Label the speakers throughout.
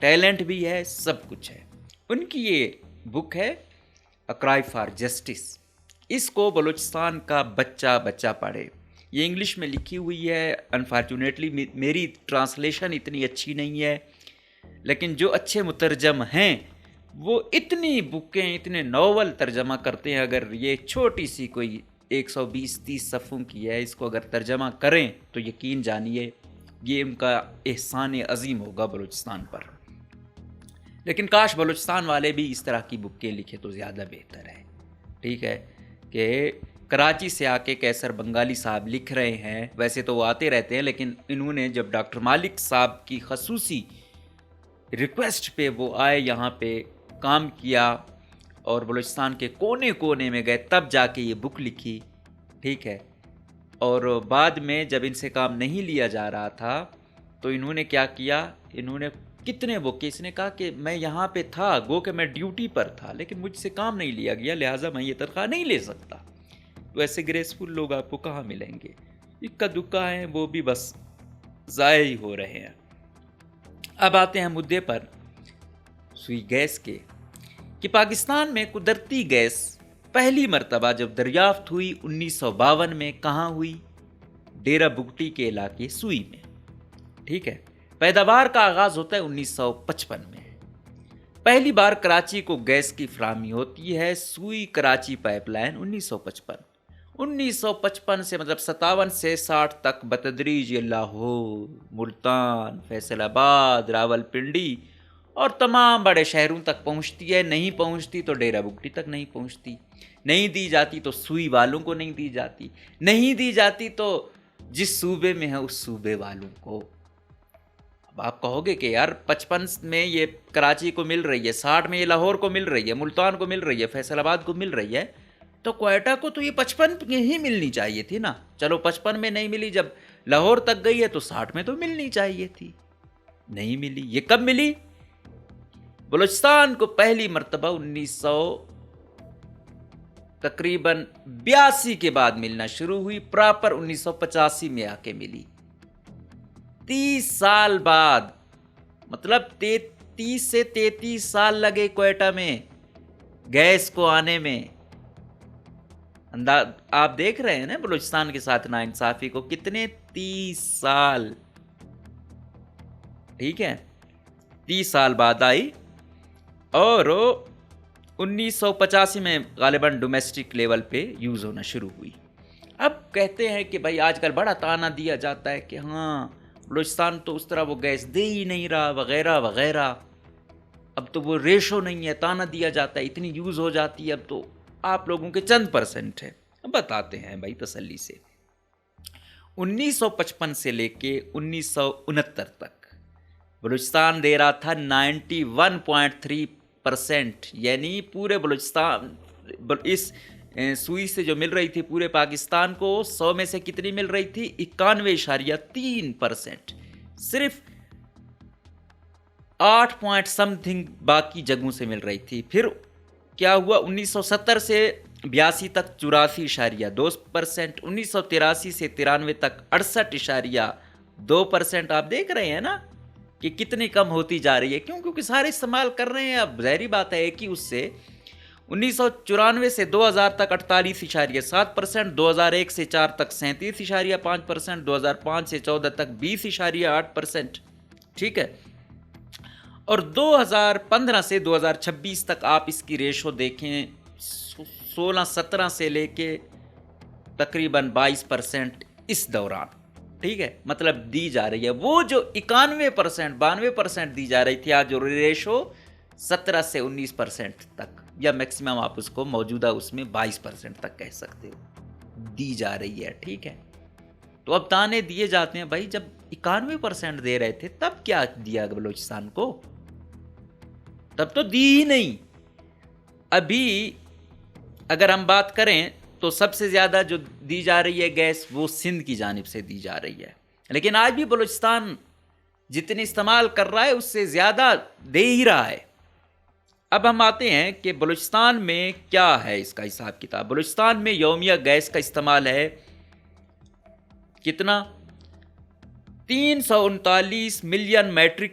Speaker 1: Talent بھی ہے، سب کچھ ہے۔ ان کی یہ بک ہے اے کرائے فار جسٹس، اس کو بلوچستان کا بچہ پڑھے۔ یہ انگلش میں لکھی ہوئی ہے، انفارچونیٹلی میری ٹرانسلیشن اتنی اچھی نہیں ہے، لیکن جو اچھے مترجم ہیں وہ اتنی بکیں، اتنے ناول ترجمہ کرتے ہیں۔ اگر یہ چھوٹی سی کوئی 120-30 صفحوں کی ہے، اس کو اگر ترجمہ کریں تو یقین جانیے یہ ان کا احسان عظیم ہوگا بلوچستان پر۔ لیکن کاش بلوچستان والے بھی اس طرح کی بکیں لکھے تو زیادہ بہتر ہے، ٹھیک ہے؟ کہ کراچی سے آ کے کیسر بنگالی صاحب لکھ رہے ہیں، ویسے تو وہ آتے رہتے ہیں، لیکن انہوں نے جب ڈاکٹر مالک صاحب کی خصوصی ریکویسٹ پہ وہ آئے، یہاں پہ کام کیا اور بلوچستان کے کونے کونے میں گئے، تب جا کے یہ بک لکھی، ٹھیک ہے؟ اور بعد میں جب ان سے کام نہیں لیا جا رہا تھا تو انہوں نے کیا کیا، انہوں نے کتنے وہ کس نے کہا کہ میں یہاں پہ تھا، گو کہ میں ڈیوٹی پر تھا، لیکن مجھ سے کام نہیں لیا گیا، لہٰذا میں یہ تنخواہ نہیں لے سکتا۔ تو ایسے گریسفل لوگ آپ کو کہاں ملیں گے؟ اکا دکا ہیں، وہ بھی بس ضائع ہی ہو رہے ہیں۔ اب آتے ہیں مدعے پر سوئی گیس کے، کہ پاکستان میں قدرتی گیس پہلی مرتبہ جب دریافت ہوئی 1952 میں کہاں ہوئی؟ ڈیرہ بگٹی کے علاقے سوئی میں، ٹھیک ہے؟ پیداوار کا آغاز ہوتا ہے 1955 میں۔ پہلی بار کراچی کو گیس کی فراہمی ہوتی ہے سوئی کراچی پائپ لائن 1955 سے، مطلب 57 سے 60 تک بتدریج یہ لاہور، ملتان، فیصل آباد، راول پنڈی اور تمام بڑے شہروں تک پہنچتی ہے۔ نہیں پہنچتی تو ڈیرہ بگٹی تک نہیں پہنچتی، نہیں دی جاتی تو سوئی والوں کو نہیں دی جاتی، نہیں دی جاتی تو جس صوبے میں ہے اس صوبے والوں کو۔ اب آپ کہو گے کہ یار 55 میں یہ کراچی کو مل رہی ہے، 60 میں یہ لاہور کو مل رہی ہے، ملتان کو مل رہی ہے، فیصل آباد کو مل رہی ہے، تو کوئٹہ کو تو یہ 55 میں ہی ملنی چاہیے تھی نا۔ چلو 55 میں نہیں ملی، جب لاہور تک گئی ہے تو 60 میں تو ملنی چاہیے تھی، نہیں ملی۔ یہ کب ملی؟ بلوچستان کو پہلی مرتبہ 1982 کے بعد ملنا شروع ہوئی، پراپر 1985 میں آ کے ملی۔ 30 سال بعد، مطلب 30 سے 33 سال لگے کوئٹہ میں گیس کو آنے میں۔ آپ دیکھ رہے ہیں نا بلوچستان کے ساتھ ناانصافی کو، کتنے 30 سال، ٹھیک ہے؟ 30 سال بعد آئی اور 1985 میں غالباً ڈومیسٹک لیول پہ یوز ہونا شروع ہوئی۔ اب کہتے ہیں کہ بھائی آج کل بڑا تانا دیا جاتا ہے کہ ہاں بلوچستان تو اس طرح وہ گیس دے ہی نہیں رہا وغیرہ وغیرہ، اب تو وہ ریشو نہیں ہے، تانا دیا جاتا ہے اتنی یوز ہو جاتی ہے، اب تو آپ لوگوں کے چند % ہے۔ بتاتے ہیں بھائی تسلی سے، 1955 سے لے کے 1969 تک بلوچستان دے رہا تھا 91.3%، یعنی پورے بلوچستان اس سوئی سے جو مل رہی تھی پورے پاکستان کو 100 میں سے کتنی مل رہی تھی؟ 91.3%، صرف 8 باقی جگہوں سے مل رہی تھی۔ پھر کیا ہوا؟ 1970 سے 82 تک 84.2%، 1983 سے 93 تک 68.2%۔ آپ دیکھ رہے ہیں نا کہ کتنی کم ہوتی جا رہی ہے، کیونکہ سارے استعمال کر رہے ہیں۔ اب ظاہری بات ہے کہ اس سے 1994 سے 2000 تک 48.7%، 2001 سے 4 تک 37.5%، 2005 سے 14 تک 20.8%، ٹھیک ہے؟ اور 2015 سے 2026 تک آپ اس کی ریشو دیکھیں، 16-17 سے لے کے تقریباً 22% اس دوران، ٹھیک ہے؟ مطلب دی جا رہی ہے وہ جو 91%، 92% دی جا رہی تھی، آج جو ریشو 17 سے 19% تک، یا میکسیمم آپ اس کو موجودہ اس میں 22% تک کہہ سکتے ہو، دی جا رہی ہے، ٹھیک ہے؟ تو اب تانے دیے جاتے ہیں بھائی جب 91% دے رہے تھے تب کیا دیا بلوچستان کو؟ تب تو دی ہی نہیں۔ ابھی اگر ہم بات کریں تو سب سے زیادہ جو دی جا رہی ہے گیس وہ سندھ کی جانب سے دی جا رہی ہے، لیکن آج بھی بلوچستان جتنی استعمال کر رہا ہے اس سے زیادہ دے ہی رہا ہے۔ اب ہم آتے ہیں کہ بلوچستان میں کیا ہے اس کا حساب کتاب۔ بلوچستان میں یومیہ گیس کا استعمال ہے کتنا؟ 339 ملین میٹرک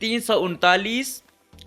Speaker 1: 339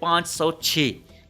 Speaker 1: 506।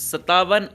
Speaker 1: 57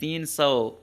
Speaker 1: 300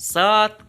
Speaker 1: 7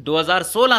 Speaker 1: 2016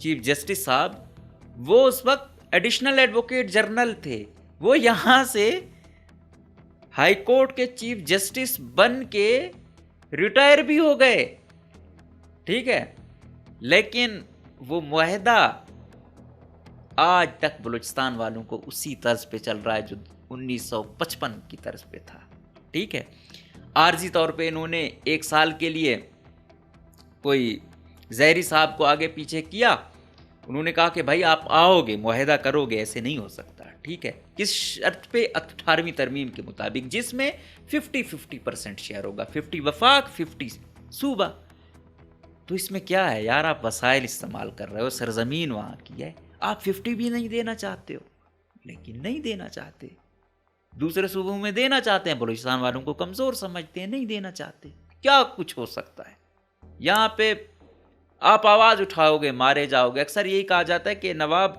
Speaker 1: چیف جسٹس صاحب، وہ اس وقت ایڈیشنل ایڈوکیٹ جنرل تھے. وہ یہاں سے ہائی کورٹ کے چیف جسٹس بن کے ریٹائر بھی ہو گئے. ٹھیک ہے، لیکن وہ معاہدہ آج تک بلوچستان والوں کو اسی طرز پہ چل رہا ہے جو 1955 کی طرز پہ تھا. ٹھیک ہے، عارضی طور پہ انہوں نے 1 سال کے لیے کوئی زہری صاحب کو آگے پیچھے کیا. انہوں نے کہا کہ بھائی آپ آؤ گے، معاہدہ کرو گے، ایسے نہیں ہو سکتا. ٹھیک ہے، کس شرط پہ؟ 18ویں ترمیم کے مطابق، جس میں 50% شیئر ہوگا، 50 وفاق 50 صوبہ. تو اس میں کیا ہے یار، آپ وسائل استعمال کر رہے ہو، سرزمین وہاں کی ہے، آپ 50 بھی نہیں دینا چاہتے ہو. لیکن نہیں دینا چاہتے، دوسرے صوبوں میں دینا چاہتے ہیں، بلوچستان والوں کو کمزور سمجھتے ہیں، نہیں دینا چاہتے. کیا کچھ ہو سکتا ہے یہاں پہ؟ آپ آواز اٹھاؤ گے، مارے جاؤ گے. اکثر یہی کہا جاتا ہے کہ نواب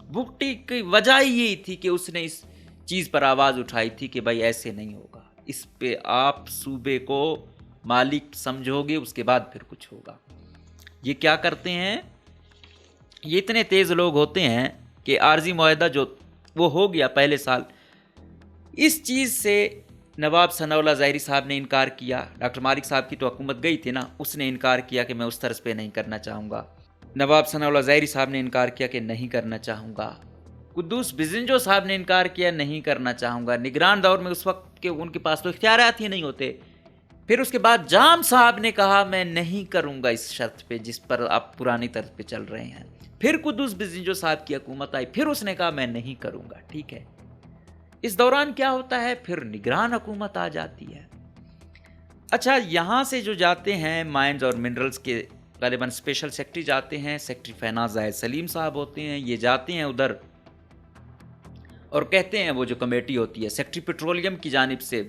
Speaker 1: بگٹی کی وجہ یہی تھی کہ اس نے اس چیز پر آواز اٹھائی تھی کہ بھائی ایسے نہیں ہوگا، اس پہ آپ صوبے کو مالک سمجھو گے، اس کے بعد پھر کچھ ہوگا. یہ کیا کرتے ہیں، یہ اتنے تیز لوگ ہوتے ہیں کہ عارضی معاہدہ جو وہ ہو گیا پہلے سال، اس چیز سے نواب ثناء اللہ ظاہری صاحب نے انکار کیا. ڈاکٹر مالک صاحب کی تو حکومت گئی تھی نا، اس نے انکار کیا کہ میں اس طرز پہ نہیں کرنا چاہوں گا. نواب ثناء اللہ ظاہری صاحب نے انکار کیا کہ نہیں کرنا چاہوں گا. قدوس بزنجو صاحب نے انکار کیا، نہیں کرنا چاہوں گا. نگران دور میں اس وقت کے ان کے پاس تو اختیارات ہی نہیں ہوتے. پھر اس کے بعد جام صاحب نے کہا میں نہیں کروں گا اس شرط پہ جس پر آپ پرانی طرز پہ چل رہے ہیں. پھر قدوس بزنجو صاحب کی حکومت آئی، پھر اس نے کہا میں نہیں کروں گا. ٹھیک ہے، اس دوران کیا ہوتا ہے، پھر نگران حکومت آ جاتی ہے. اچھا، یہاں سے جو جاتے ہیں مائنز اور منرلز کے غالباً اسپیشل سیکٹری جاتے ہیں، سیکٹری فائنانس زاہد سلیم صاحب ہوتے ہیں. یہ جاتے ہیں ادھر اور کہتے ہیں، وہ جو کمیٹی ہوتی ہے سیکٹری پیٹرولیم کی جانب سے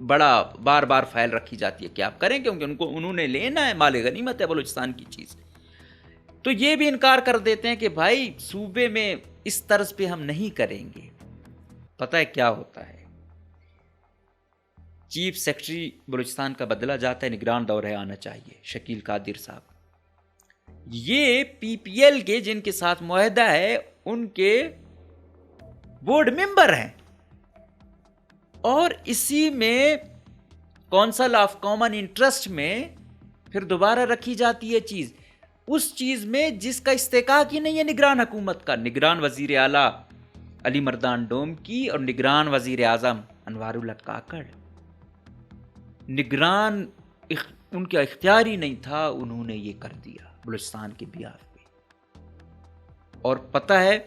Speaker 1: بڑا بار بار فائل رکھی جاتی ہے کہ آپ کریں، کیونکہ انہوں نے لینا ہے، مال غنیمت ہے بلوچستان کی چیز. تو یہ بھی انکار کر دیتے ہیں کہ بھائی صوبے میں اس طرز پہ ہم نہیں کریں گے. پتہ ہے کیا ہوتا ہے، چیف سیکٹری بلوچستان کا بدلا جاتا ہے، نگران دور ہے آنا چاہیے، شکیل قادر صاحب. یہ پی پی ایل کے جن کے ساتھ معاہدہ ہے ان کے بورڈ ممبر ہیں، اور اسی میں کونسل آف کامن انٹرسٹ میں پھر دوبارہ رکھی جاتی ہے چیز، اس چیز میں جس کا استحقاق ہی نہیں ہے نگران حکومت کا. نگران وزیر اعلیٰ علی مردان ڈوم کی اور نگران وزیر اعظم انوار الحق کاکڑ. نگران ان کا اختیار ہی نہیں تھا، انہوں نے یہ کر دیا بلوچستان کے بیاف پہ. اور پتہ ہے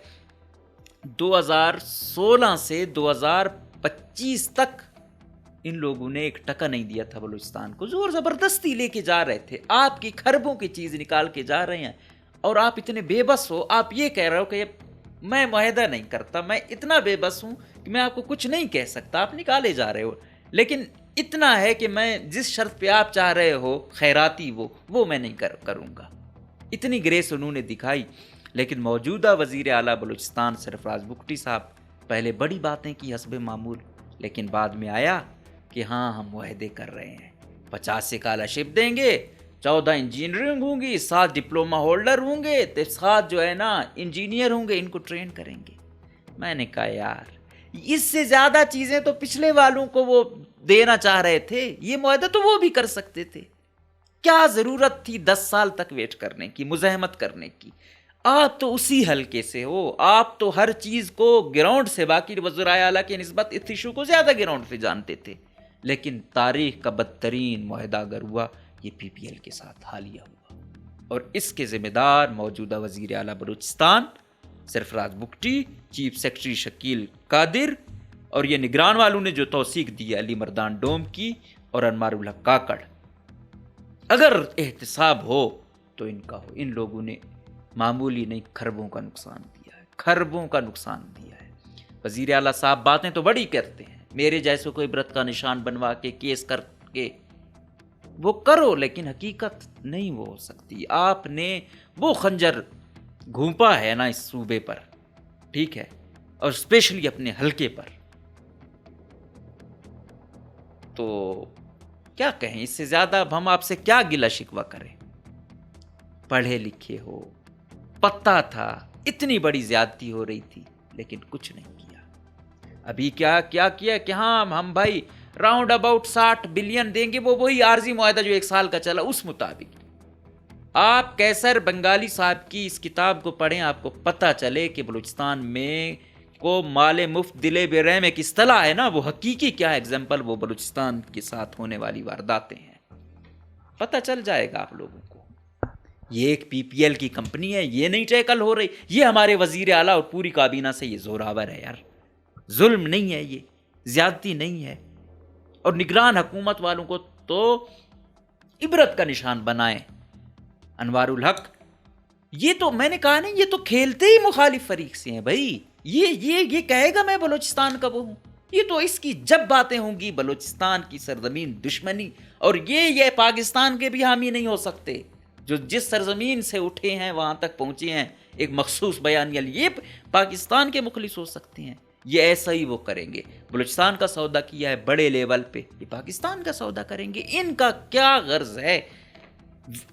Speaker 1: 2016 سے 2025 تک ان لوگوں نے 1 ٹکا نہیں دیا تھا بلوچستان کو. زور زبردستی لے کے جا رہے تھے، آپ کی خربوں کی چیز نکال کے جا رہے ہیں، اور آپ اتنے بے بس ہو. آپ یہ کہہ رہے ہو کہ میں معاہدہ نہیں کرتا، میں اتنا بے بس ہوں کہ میں آپ کو کچھ نہیں کہہ سکتا، آپ نکالے جا رہے ہو. لیکن اتنا ہے کہ میں جس شرط پہ آپ چاہ رہے ہو خیراتی وہ میں نہیں کروں گا. اتنی گریس انہوں نے دکھائی. لیکن موجودہ وزیر اعلیٰ بلوچستان سرفراز بگٹی صاحب پہلے بڑی باتیں کی حسب معمول، لیکن بعد میں آیا کہ ہاں ہم معاہدے کر رہے ہیں، 50 اسکالرشپ دیں گے، 14 انجینئرنگ ہوں گی، 7 ڈپلوما ہولڈر ہوں گے، 7 جو ہے نا انجینئر ہوں گے، ان کو ٹرین کریں گے. میں نے کہا یار اس سے زیادہ چیزیں تو پچھلے والوں کو وہ دینا چاہ رہے تھے، یہ معاہدہ تو وہ بھی کر سکتے تھے. کیا ضرورت تھی 10 سال تک ویٹ کرنے کی، مزاحمت کرنے کی؟ آپ تو اسی حلقے سے ہو، آپ تو ہر چیز کو گراؤنڈ سے، باقی وزرائے اعلیٰ کی نسبت اس ایشو کو زیادہ گراؤنڈ سے جانتے تھے. لیکن تاریخ کا بدترین معاہدہ اگر ہوا یہ پی پی ایل کے ساتھ حالیہ ہوا، اور اس کے ذمہ دار موجودہ وزیر اعلیٰ بلوچستان سرفراز بگٹی، چیف سیکرٹری شکیل قادر، اور یہ نگران والوں نے جو توثیق دی ہے علی مردان ڈوم کی اور انوار الحق کاکڑ. اگر احتساب ہو تو ان کا ہو. ان لوگوں نے معمولی نہیں، خربوں کا نقصان دیا ہے، خربوں کا نقصان دیا ہے. وزیر اعلیٰ صاحب باتیں تو بڑی کرتے ہیں، میرے جیسے کو عبرت کا نشان بنوا کے کیس کر کے وہ کرو، لیکن حقیقت نہیں وہ ہو سکتی. آپ نے وہ خنجر گھونپا ہے نا اس صوبے پر، ٹھیک ہے، اور اسپیشلی اپنے حلقے پر، تو کیا کہیں اس سے زیادہ اب ہم آپ سے کیا گلہ شکوہ کریں. پڑھے لکھے ہو، پتہ تھا اتنی بڑی زیادتی ہو رہی تھی، لیکن کچھ نہیں کیا۔ ابھی کیا کیا کہ ہاں ہم بھائی راؤنڈ اباؤٹ 60 بلین دیں گے، وہ وہی عارضی معاہدہ جو 1 سال کا چلا اس مطابق۔ آپ کیسر بنگالی صاحب کی اس کتاب کو پڑھیں، آپ کو پتہ چلے کہ بلوچستان میں کو مال مفت دلے بے رحم ایک اصطلاح ہے نا، وہ حقیقی کیا ہے ایگزامپل وہ بلوچستان کے ساتھ ہونے والی وارداتیں ہیں، پتہ چل جائے گا آپ لوگوں کو۔ یہ ایک پی پی ایل کی کمپنی ہے، یہ نہیں ٹیکل ہو رہی، یہ ہمارے وزیر اعلیٰ اور پوری کابینہ سے یہ زوراور ہے یار، ظلم نہیں ہے، یہ زیادتی نہیں ہے۔ اور نگران حکومت والوں کو تو عبرت کا نشان بنائیں۔ انوار الحق، یہ تو میں نے کہا نا، یہ تو کھیلتے ہی مخالف فریق سے ہیں بھائی، یہ کہے گا میں بلوچستان کا وہ ہوں، یہ تو اس کی جب باتیں ہوں گی بلوچستان کی سرزمین دشمنی، اور یہ پاکستان کے بھی حامی نہیں ہو سکتے، جو جس سرزمین سے اٹھے ہیں وہاں تک پہنچے ہیں ایک مخصوص بیانیہ، یہ پاکستان کے مخلص ہو سکتے ہیں، یہ ایسا ہی وہ کریں گے۔ بلوچستان کا سودا کیا ہے بڑے لیول پہ، یہ پاکستان کا سودا کریں گے۔ ان کا کیا غرض ہے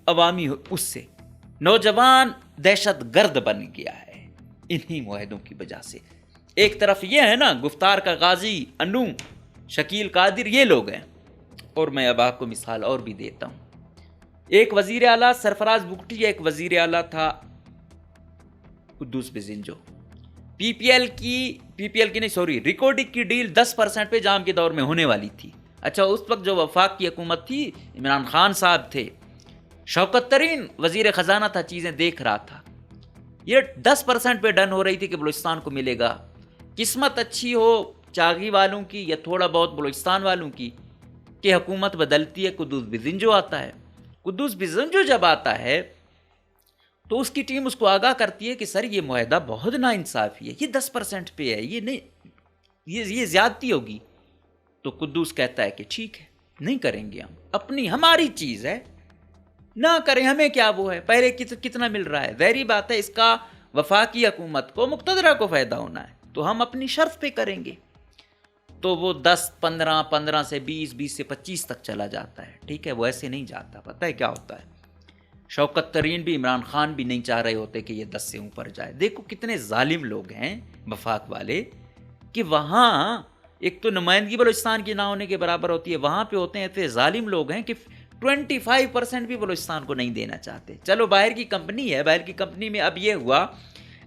Speaker 1: عوامی اس سے؟ نوجوان دہشت گرد بن گیا ہے انہی معاہدوں کی وجہ سے۔ ایک طرف یہ ہے نا گفتار کا غازی انو، شکیل قادر، یہ لوگ ہیں، اور میں اب آپ کو مثال اور بھی دیتا ہوں۔ ایک وزیر اعلیٰ سرفراز بگٹی، ایک وزیر اعلیٰ تھا قدوس بزنجو، پی پی ایل کی نہیں سوری ریکارڈنگ کی ڈیل 10% پہ جام کے دور میں ہونے والی تھی۔ اچھا اس وقت جو وفاق کی حکومت تھی، عمران خان صاحب تھے، شوکت ترین وزیر خزانہ تھا، چیزیں دیکھ رہا تھا، یہ 10% پہ ڈن ہو رہی تھی کہ بلوچستان کو ملے گا۔ قسمت اچھی ہو چاغی والوں کی یا تھوڑا بہت بلوچستان والوں کی کہ حکومت بدلتی ہے، قدوس بزنجو آتا ہے۔ قدوس بزنجو جب آتا ہے تو اس کی ٹیم اس کو آگاہ کرتی ہے کہ سر یہ معاہدہ بہت ناانصافی ہے، یہ 10% پہ ہے، یہ نہیں، یہ زیادتی ہوگی۔ تو قدوس کہتا ہے کہ ٹھیک ہے، نہیں کریں گے، ہم ہماری چیز ہے، نہ کریں، ہمیں کیا وہ ہے، پہلے کتنا مل رہا ہے، ظاہری بات ہے اس کا وفاقی حکومت کو مقتدرہ کو فائدہ ہونا ہے، تو ہم اپنی شرط پہ کریں گے۔ تو وہ 10 15 سے 20 سے 25 تک چلا جاتا ہے، ٹھیک ہے، وہ ایسے نہیں جاتا، پتہ ہے کیا ہوتا ہے، شوکت ترین بھی عمران خان بھی نہیں چاہ رہے ہوتے کہ یہ 10 سے اوپر جائے۔ دیکھو کتنے ظالم لوگ ہیں وفاق والے، کہ وہاں ایک تو نمائندگی بلوچستان کی نہ ہونے کے برابر ہوتی ہے، وہاں پہ ہوتے ہیں ایسے ظالم لوگ ہیں کہ 25% بھی بلوچستان کو نہیں دینا چاہتے۔ چلو باہر کی کمپنی ہے، باہر کی کمپنی میں اب یہ ہوا،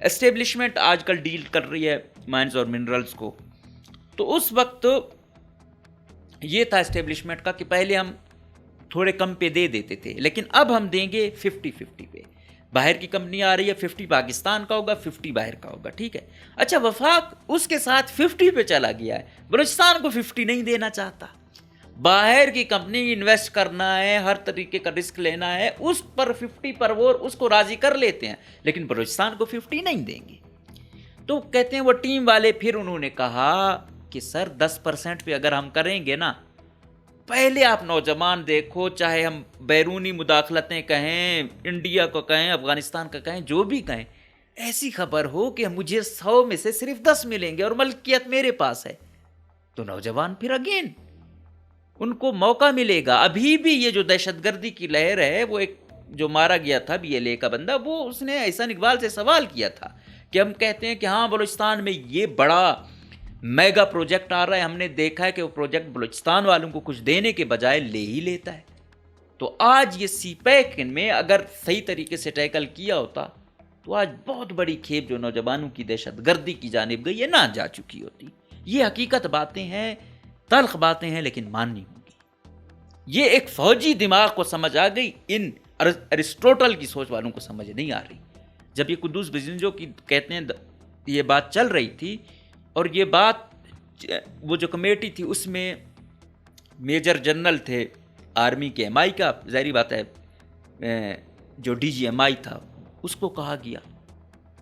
Speaker 1: اسٹیبلشمنٹ آج کل ڈیل کر رہی ہے مائنز اور منرلز کو، تو اس وقت یہ تھا اسٹیبلشمنٹ کا کہ پہلے ہم تھوڑے کم پہ دے دیتے تھے، لیکن اب ہم دیں گے 50-50 پہ، باہر کی کمپنی آ رہی ہے، 50 پاکستان کا ہوگا، 50 باہر کا ہوگا، ٹھیک ہے۔ اچھا وفاق اس کے ساتھ 50 پہ چلا گیا ہے، بلوچستان کو 50 نہیں دینا چاہتا، باہر کی کمپنی انویسٹ کرنا ہے، ہر طریقے کا رسک لینا ہے، اس پر 50 پر وہ اس کو راضی کر لیتے ہیں، لیکن بلوچستان کو 50 نہیں دیں گے۔ تو کہتے ہیں وہ ٹیم والے، پھر انہوں نے کہا کہ سر 10% پہ اگر ہم کریں گے نا، پہلے آپ نوجوان دیکھو، چاہے ہم بیرونی مداخلتیں کہیں، انڈیا کو کہیں، افغانستان کا کہیں، جو بھی کہیں، ایسی خبر ہو کہ مجھے 100 میں سے صرف 10 ملیں گے اور ملکیت میرے پاس ہے، تو نوجوان پھر اگین ان کو موقع ملے گا۔ ابھی بھی یہ جو دہشت گردی کی لہر ہے، وہ ایک جو مارا گیا تھا بی ایل اے کا بندہ، وہ اس نے احسان اقبال سے سوال کیا تھا کہ ہم کہتے ہیں کہ ہاں بلوچستان میں یہ بڑا میگا پروجیکٹ آ رہا ہے، ہم نے دیکھا ہے کہ وہ پروجیکٹ بلوچستان والوں کو کچھ دینے کے بجائے لے ہی لیتا ہے۔ تو آج یہ سی پیک میں اگر صحیح طریقے سے ٹیکل کیا ہوتا تو آج بہت بڑی کھیپ جو نوجوانوں کی دہشت گردی کی جانب گئی ہے نہ جا چکی ہوتی۔ یہ حقیقت باتیں ہیں، تلخ باتیں ہیں، لیکن ماننی ہوں گی۔ یہ ایک فوجی دماغ کو سمجھ آ گئی، ان ارسطوٹل کی سوچ والوں کو سمجھ نہیں آ رہی۔ جب یہ قدوس بزنجو کی کہتے ہیں یہ بات چل رہی تھی، اور یہ بات وہ جو کمیٹی تھی اس میں میجر جنرل تھے آرمی کے ایم آئی کا، ظاہری بات ہے جو ڈی جی ایم آئی تھا، اس کو کہا گیا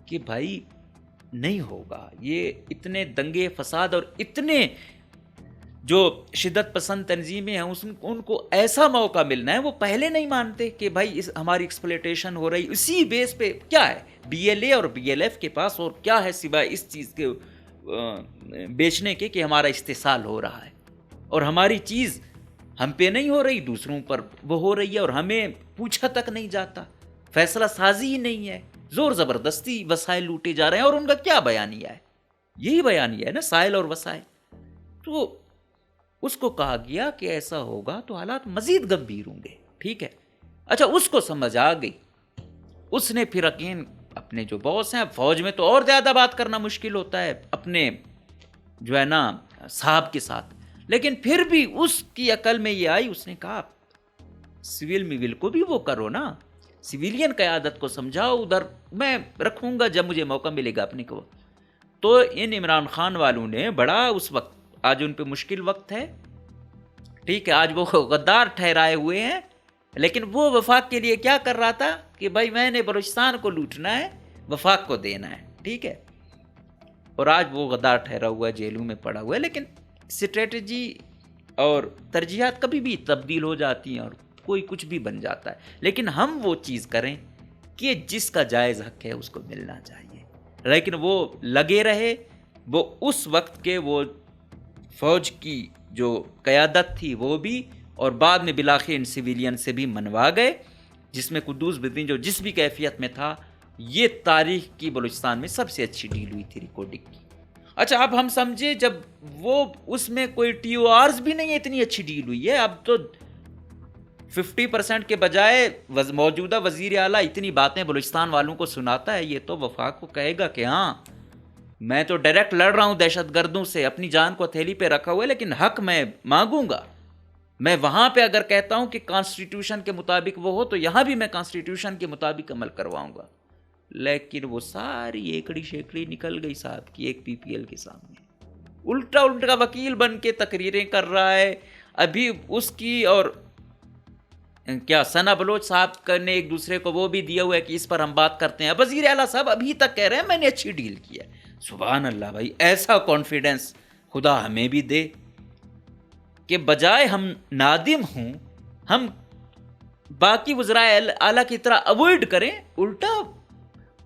Speaker 1: کہ بھائی نہیں ہوگا، یہ اتنے دنگے فساد اور اتنے جو شدت پسند تنظیمیں ہیں ان کو ایسا موقع ملنا ہے، وہ پہلے نہیں مانتے کہ بھائی ہماری ایکسپلویٹیشن ہو رہی، اسی بیس پہ کیا ہے بی ایل اے اور بی ایل ایف کے پاس اور کیا ہے سوائے اس چیز کے بیچنے کے کہ ہمارا استحصال ہو رہا ہے، اور ہماری چیز ہم پہ نہیں ہو رہی، دوسروں پر وہ ہو رہی ہے، اور ہمیں پوچھا تک نہیں جاتا، فیصلہ سازی ہی نہیں ہے، زور زبردستی وسائل لوٹے جا رہے ہیں، اور ان کا کیا بیانیہ ہے؟ یہی بیانیہ ہے نا، سائل اور وسائل۔ تو اس کو کہا گیا کہ ایسا ہوگا تو حالات مزید گمبھیر ہوں گے، ٹھیک ہے۔ اچھا، اس کو سمجھ آ گئی، اس نے پھر یقین اپنے جو باس ہیں، فوج میں تو اور زیادہ بات کرنا مشکل ہوتا ہے اپنے جو ہے نا صاحب کے ساتھ، لیکن پھر بھی اس کی عقل میں یہ آئی، اس نے کہا سول میول کو بھی وہ کرو نا، سویلین قیادت کو سمجھاؤ، ادھر میں رکھوں گا جب مجھے موقع ملے گا اپنے کو۔ تو ان عمران خان والوں نے بڑا اس وقت، آج ان پہ مشکل وقت ہے، ٹھیک ہے، آج وہ غدار ٹھہرائے ہوئے ہیں، لیکن وہ وفاق کے لیے کیا کر رہا تھا کہ بھائی میں نے بلوچستان کو لوٹنا ہے، وفاق کو دینا ہے، ٹھیک ہے۔ اور آج وہ غدار ٹھہرا ہوا ہے، جیلوں میں پڑا ہوا ہے، لیکن اسٹریٹجی اور ترجیحات کبھی بھی تبدیل ہو جاتی ہیں اور کوئی کچھ بھی بن جاتا ہے، لیکن ہم وہ چیز کریں کہ جس کا جائز حق ہے اس کو ملنا چاہیے، لیکن وہ لگے رہے، وہ اس وقت کے وہ فوج کی جو قیادت تھی وہ بھی، اور بعد میں بلاخر ان سویلین سے بھی منوا گئے، جس میں قدوس بدین جو جس بھی کیفیت میں تھا، یہ تاریخ کی بلوچستان میں سب سے اچھی ڈیل ہوئی تھی ریکارڈنگ کی۔ اچھا، اب ہم سمجھے جب وہ اس میں کوئی ٹی او آرز بھی نہیں ہے، اتنی اچھی ڈیل ہوئی ہے، اب تو 50% کے بجائے موجودہ وزیر اعلیٰ اتنی باتیں بلوچستان والوں کو سناتا ہے، یہ تو وفاق کو کہے گا کہ ہاں میں تو ڈائریکٹ لڑ رہا ہوں دہشت گردوں سے، اپنی جان کو ہتھیلی پہ رکھا ہوا ہے، لیکن حق میں مانگوں گا۔ میں وہاں پہ اگر کہتا ہوں کہ کانسٹیٹیوشن کے مطابق وہ ہو، تو یہاں بھی میں کانسٹیٹیوشن کے مطابق عمل کرواؤں گا۔ لیکن وہ ساری ایکڑی شیکڑی نکل گئی صاحب کی ایک پی پی ایل کے سامنے، الٹا وکیل بن کے تقریریں کر رہا ہے۔ ابھی اس کی اور کیا ثنا بلوچ صاحب نے ایک دوسرے کو وہ بھی دیا ہوا ہے کہ اس پر ہم بات کرتے ہیں، وزیر اعلیٰ صاحب ابھی تک کہہ رہے ہیں میں نے اچھی ڈیل کی ہے۔ سبحان اللہ بھائی، ایسا کانفیڈنس خدا ہمیں بھی دے کہ بجائے ہم نادم ہوں، ہم باقی وزرائے اعلیٰ کی طرح اوائڈ کریں، الٹا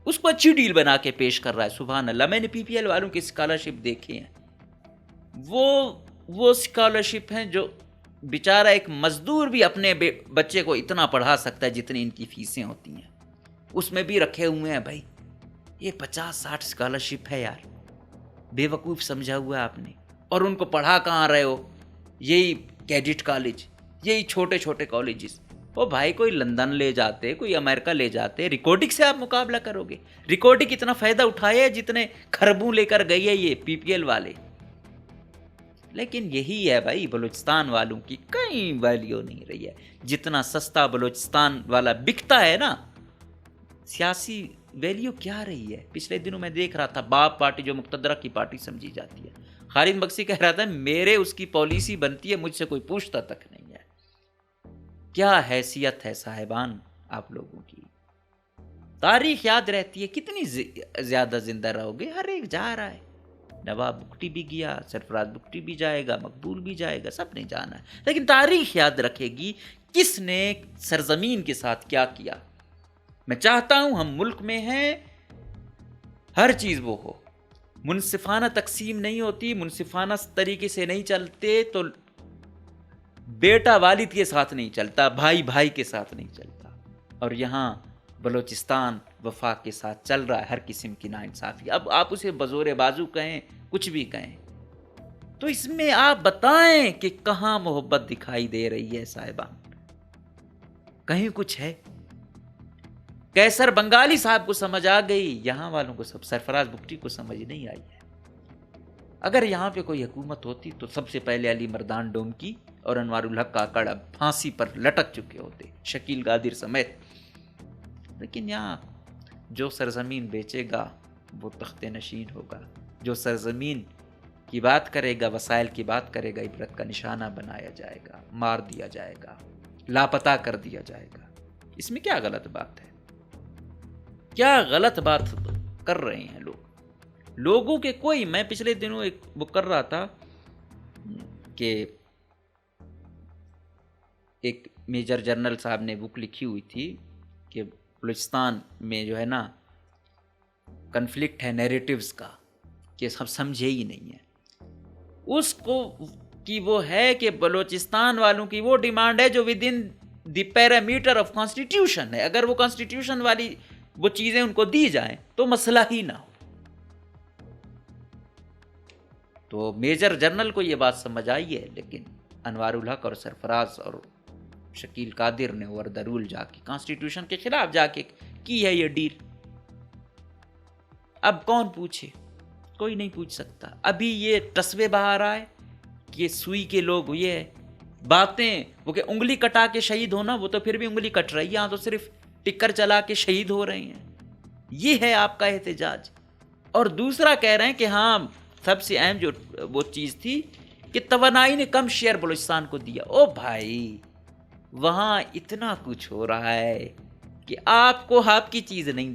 Speaker 1: اس کو اچھی ڈیل بنا کے پیش کر رہا ہے۔ سبحان اللہ، میں نے پی پی ایل والوں کی اسکالرشپ دیکھی ہیں، وہ اسکالرشپ ہیں جو بیچارہ ایک مزدور بھی اپنے بچے کو اتنا پڑھا سکتا ہے جتنی ان کی فیسیں ہوتی ہیں، اس میں بھی رکھے ہوئے ہیں۔ بھائی یہ 50-60 اسکالرشپ ہے یار، بے وقوف سمجھا ہوا ہے آپ نے، اور ان کو پڑھا کہاں رہے ہو؟ یہی کیڈٹ کالج، یہی چھوٹے چھوٹے کالجز۔ وہ بھائی کوئی لندن لے جاتے، کوئی امریکہ لے جاتے، ریکارڈنگ سے آپ مقابلہ کرو گے؟ ریکارڈنگ اتنا فائدہ اٹھایا ہے جتنے خربوں لے کر گئی ہے یہ پی پی ایل والے۔ لیکن یہی ہے بھائی، بلوچستان والوں کی کہیں ویلیو نہیں رہی ہے، جتنا سستا بلوچستان والا بکتا ہے نا، سیاسی ویلیو کیا رہی ہے؟ پچھلے دنوں میں دیکھ رہا تھا، باپ پارٹی جو مقتدرہ کی پارٹی سمجھی جاتی ہے، خالد مکسی کہہ رہا تھا میرے اس کی پالیسی بنتی ہے، مجھ سے کوئی پوچھتا تک نہیں ہے۔ کیا حیثیت ہے صاحبان آپ لوگوں کی؟ تاریخ یاد رہتی ہے، کتنی زیادہ زندہ رہو گے؟ ہر ایک جا رہا ہے، نواب بگٹی بھی گیا، سرفراز بگٹی بھی جائے گا، مقبول بھی جائے گا، سب نے جانا ہے، لیکن تاریخ یاد رکھے گی کس نے سرزمین کے ساتھ کیا کیا۔ میں چاہتا ہوں ہم ملک میں ہیں، ہر چیز وہ ہو، منصفانہ تقسیم نہیں ہوتی، منصفانہ طریقے سے نہیں چلتے تو بیٹا والد کے ساتھ نہیں چلتا، بھائی بھائی کے ساتھ نہیں چلتا، اور یہاں بلوچستان وفاق کے ساتھ چل رہا ہے ہر قسم کی ناانصافی۔ اب آپ اسے بزور بازو کہیں، کچھ بھی کہیں، تو اس میں آپ بتائیں کہ کہاں محبت دکھائی دے رہی ہے صاحبان؟ کہیں کچھ ہے؟ کیسر بنگالی صاحب کو سمجھ آ گئی، یہاں والوں کو سرفراز بگٹی کو سمجھ نہیں آئی ہے۔ اگر یہاں پہ کوئی حکومت ہوتی تو سب سے پہلے علی مردان ڈومکی اور انوار الحق کاکڑ اب پھانسی پر لٹک چکے ہوتے، شکیل قادر سمیت۔ لیکن یہاں جو سرزمین بیچے گا وہ تخت نشین ہوگا، جو سرزمین کی بات کرے گا، وسائل کی بات کرے گا، عبرت کا نشانہ بنایا جائے گا، مار دیا جائے گا، لاپتہ کر دیا جائے گا۔ اس میں کیا غلط بات ہے؟ کیا غلط بات کر رہے ہیں لوگوں کے کوئی، میں پچھلے دنوں ایک بک کر رہا تھا کہ ایک میجر جنرل صاحب نے بک لکھی ہوئی تھی کہ بلوچستان میں جو ہے نا کنفلکٹ ہے نیریٹیوز کا، کہ سب سمجھے ہی نہیں ہے اس کو، کہ وہ ہے کہ بلوچستان والوں کی وہ ڈیمانڈ ہے جو with in the parameter of constitution ہے۔ اگر وہ کانسٹیٹیوشن والی وہ چیزیں ان کو دی جائیں تو مسئلہ ہی نہ ہو۔ تو میجر جنرل کو یہ بات سمجھ آئی ہے، لیکن انوار الحق اور سرفراز اور شکیل قادر نے اوور دا رول جا کے کانسٹیٹیوشن کے خلاف جا کے کی ہے یہ ڈیل۔ اب کون پوچھے؟ کوئی نہیں پوچھ سکتا۔ ابھی یہ ٹسوے باہر آئے کہ سوئی کے لوگ یہ باتیں، وہ کہ انگلی کٹا کے شہید ہونا، وہ تو پھر بھی انگلی کٹ رہی ہے، یہاں تو صرف ٹکر چلا کے شہید ہو رہے ہیں۔ یہ ہے آپ کا احتجاج۔ اور دوسرا کہہ رہے ہیں کہ ہاں سب سے اہم جو وہ چیز تھی کہ توانائی نے کم شیئر بلوچستان کو دیا۔ او بھائی، وہاں اتنا کچھ ہو رہا ہے کہ آپ کو آپ کی چیز نہیں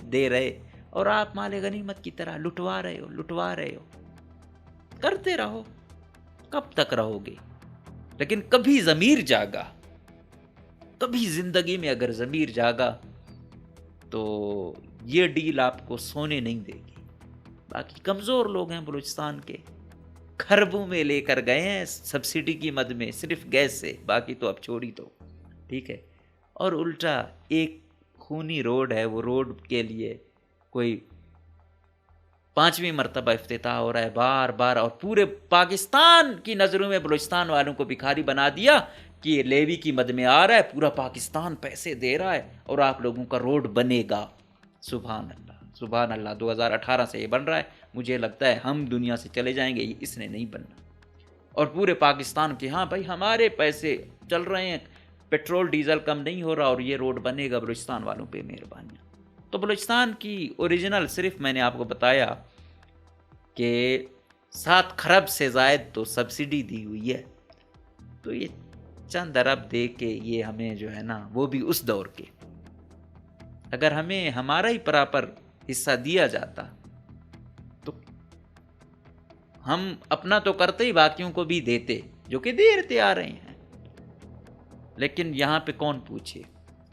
Speaker 1: دے رہے اور آپ مال غنیمت کی طرح لٹوا رہے ہو۔ کرتے رہو، کب تک رہو گے؟ لیکن کبھی ضمیر جاگا، کبھی زندگی میں اگر ضمیر جاگا تو یہ ڈیل آپ کو سونے نہیں دے گی۔ باقی کمزور لوگ ہیں بلوچستان کے، خربوں میں لے کر گئے ہیں سبسڈی کی مد میں صرف گیس سے، باقی تو اب چھوڑی دو، ٹھیک ہے۔ اور الٹا ایک خونی روڈ ہے، وہ روڈ کے لیے کوئی 5ویں مرتبہ افتتاح ہو رہا ہے بار بار، اور پورے پاکستان کی نظروں میں بلوچستان والوں کو بھکاری بنا دیا کہ یہ لیوی کی مد میں آ رہا ہے، پورا پاکستان پیسے دے رہا ہے اور آپ لوگوں کا روڈ بنے گا۔ سبحان اللہ، سبحان اللہ۔ 2018 سے یہ بن رہا ہے، مجھے لگتا ہے ہم دنیا سے چلے جائیں گے، اس نے نہیں بننا۔ اور پورے پاکستان کے ہاں بھائی ہمارے پیسے چل رہے ہیں، پیٹرول ڈیزل کم نہیں ہو رہا اور یہ روڈ بنے گا، بلوچستان والوں پہ مہربانیاں۔ تو بلوچستان کی اوریجنل صرف میں نے آپ کو بتایا کہ 7 خرب سے زائد تو سبسڈی دی ہوئی ہے، تو یہ چند ارب دے کے یہ ہمیں جو ہے نا، وہ بھی اس دور کے، اگر ہمیں ہمارا ہی پراپر حصہ دیا جاتا تو ہم اپنا تو کرتے ہی باقیوں کو بھی دیتے، جو کہ دیتے آ رہے ہیں۔ لیکن یہاں پہ کون پوچھے؟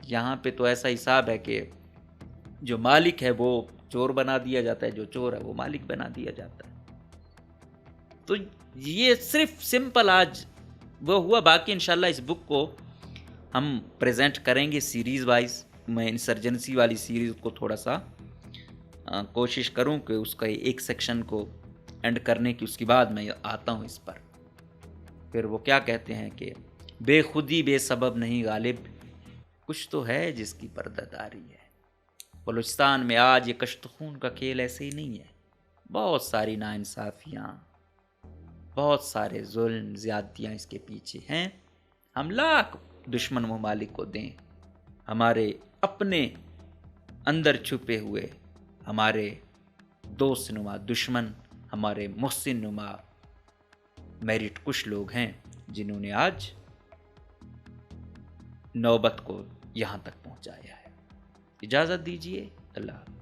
Speaker 1: یہاں پہ تو ایسا حساب ہے کہ جو مالک ہے وہ چور بنا دیا جاتا ہے، جو چور ہے وہ مالک بنا دیا جاتا ہے۔ تو یہ صرف سمپل آج وہ ہوا، باقی انشاءاللہ اس بک کو ہم پریزنٹ کریں گے سیریز وائز۔ میں انسرجنسی والی سیریز کو تھوڑا سا کوشش کروں کہ اس کا ایک سیکشن کو اینڈ کرنے کی، اس کے بعد میں آتا ہوں اس پر۔ پھر وہ کیا کہتے ہیں کہ بے خودی بے سبب نہیں غالب، کچھ تو ہے جس کی پردہ داری ہے۔ بلوچستان میں آج یہ کشت خون کا کھیل ایسے ہی نہیں ہے، بہت ساری ناانصافیاں، بہت سارے ظلم زیادتیاں اس کے پیچھے ہیں۔ ہم لاکھ دشمن ممالک کو دیں، ہمارے اپنے اندر چھپے ہوئے ہمارے دوست نما دشمن، ہمارے محسن نما میرٹ کش لوگ ہیں جنہوں نے آج نوبت کو یہاں تک پہنچایا ہے۔ اجازت دیجیے، اللہ حافظ۔